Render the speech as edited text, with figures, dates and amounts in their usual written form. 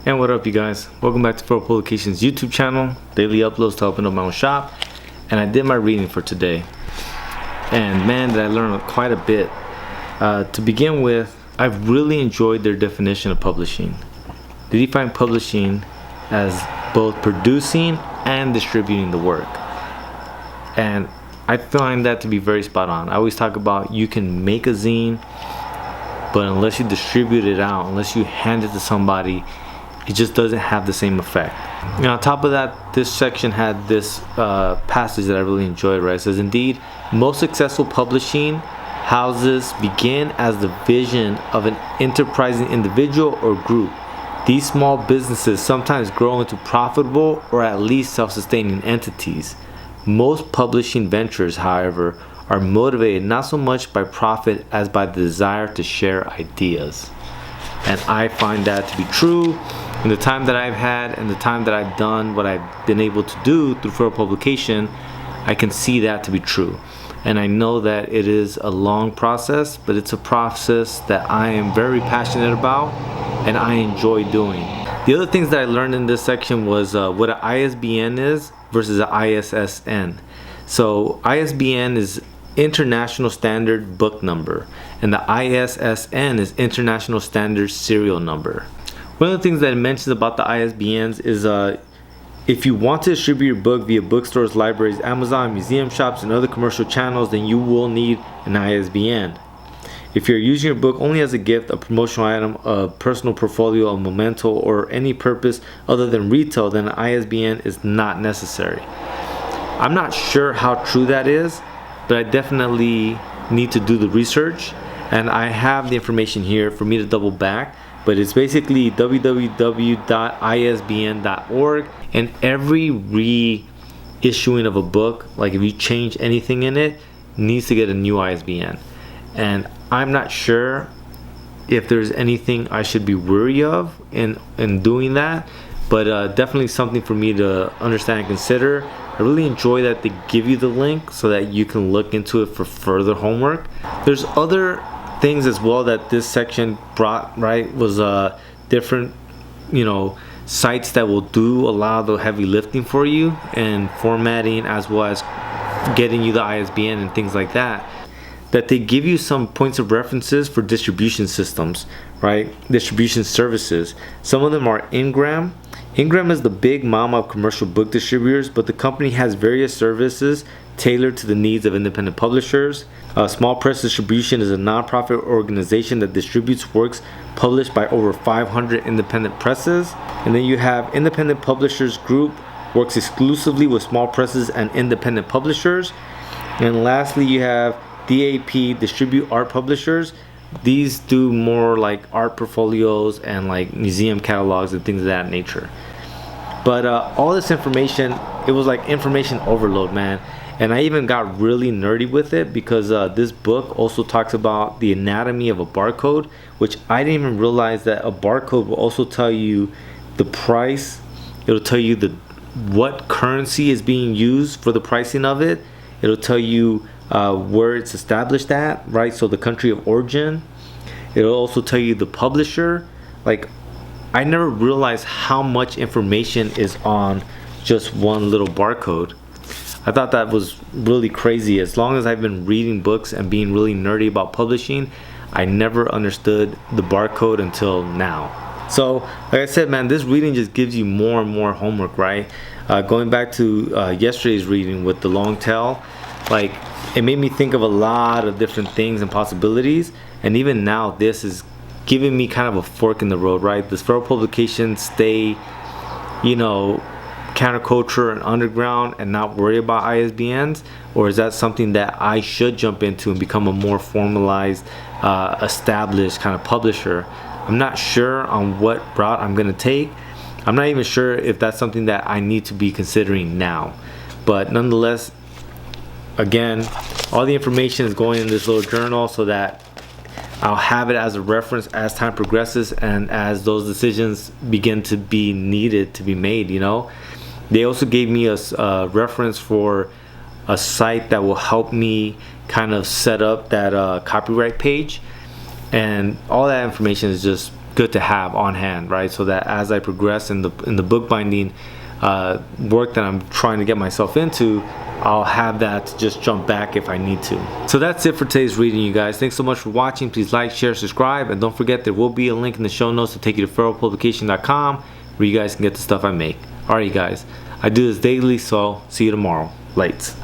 And what up, you guys? Welcome back to Pro Publications YouTube channel. Daily uploads to open up my own shop. And I did my reading for today. And man, did I learn quite a bit. To begin with, I've really enjoyed their definition of publishing. They define publishing as both producing and distributing the work. And I find that to be very spot on. I always talk about you can make a zine, but unless you distribute it out, unless you hand it to somebody, it just doesn't have the same effect. And on top of that, this section had this passage that I really enjoyed, right? It says, indeed, most successful publishing houses begin as the vision of an enterprising individual or group. These small businesses sometimes grow into profitable or at least self-sustaining entities. Most publishing ventures, however, are motivated not so much by profit as by the desire to share ideas. And I find that to be true. In the time that I've had and the time that I've done what I've been able to do through Pro Publication, I can see that to be true. And I know that it is a long process, but it's a process that I am very passionate about and I enjoy doing. The other things that I learned in this section was what an ISBN is versus an ISSN. So ISBN is International Standard Book Number, and the ISSN is International Standard Serial Number. One of the things that it mentions about the ISBNs is if you want to distribute your book via bookstores, libraries, Amazon, museum shops, and other commercial channels, then you will need an ISBN. If you're using your book only as a gift, a promotional item, a personal portfolio, a memento, or any purpose other than retail, then an ISBN is not necessary. I'm not sure how true that is, but I definitely need to do the research, and I have the information here for me to double back. But it's basically www.isbn.org, and every reissuing of a book, like if you change anything in it, needs to get a new ISBN. And I'm not sure if there's anything I should be wary of in doing that, but definitely something for me to understand and consider. I really enjoy that they give you the link so that you can look into it for further homework. There's other things as well that this section brought, right, was different, sites that will do a lot of the heavy lifting for you and formatting, as well as getting you the ISBN and things like that. That they give you some points of references for distribution systems, right? Distribution services. Some of them are Ingram. Ingram is the big mama of commercial book distributors, but the company has various services tailored to the needs of independent publishers. Small Press Distribution is a nonprofit organization that distributes works published by over 500 independent presses. And then you have Independent Publishers Group, works exclusively with small presses and independent publishers. And lastly, you have DAP, Distribute Art Publishers. These do more like art portfolios and like museum catalogs and things of that nature. But all this information, it was like information overload, man. And I even got really nerdy with it because this book also talks about the anatomy of a barcode, which I didn't even realize that a barcode will also tell you the price. It'll tell you what currency is being used for the pricing of it. It'll tell you where it's established at, right? So the country of origin. It'll also tell you the publisher. Like, I never realized how much information is on just one little barcode. I thought that was really crazy. As long as I've been reading books and being really nerdy about publishing, I never understood the barcode until now. So, like I said, man, this reading just gives you more and more homework, right? Going back to yesterday's reading with the long tail, like, it made me think of a lot of different things and possibilities. And even now, this is giving me kind of a fork in the road, right? Does Pro Publication stay, counterculture and underground and not worry about ISBNs, or is that something that I should jump into and become a more formalized, established kind of publisher? I'm not sure on what route I'm gonna take. I'm not even sure if that's something that I need to be considering now, but nonetheless, again, all the information is going in this little journal so that I'll have it as a reference as time progresses and as those decisions begin to be needed to be made. They also gave me a reference for a site that will help me kind of set up that copyright page, and all that information is just good to have on hand, right? So that as I progress in the bookbinding work that I'm trying to get myself into, I'll have that to just jump back if I need to. So that's it for today's reading, you guys. Thanks so much for watching. Please like, share, subscribe, and don't forget there will be a link in the show notes to take you to feralpublication.com where you guys can get the stuff I make. Alright, you guys, I do this daily, so see you tomorrow. Lights.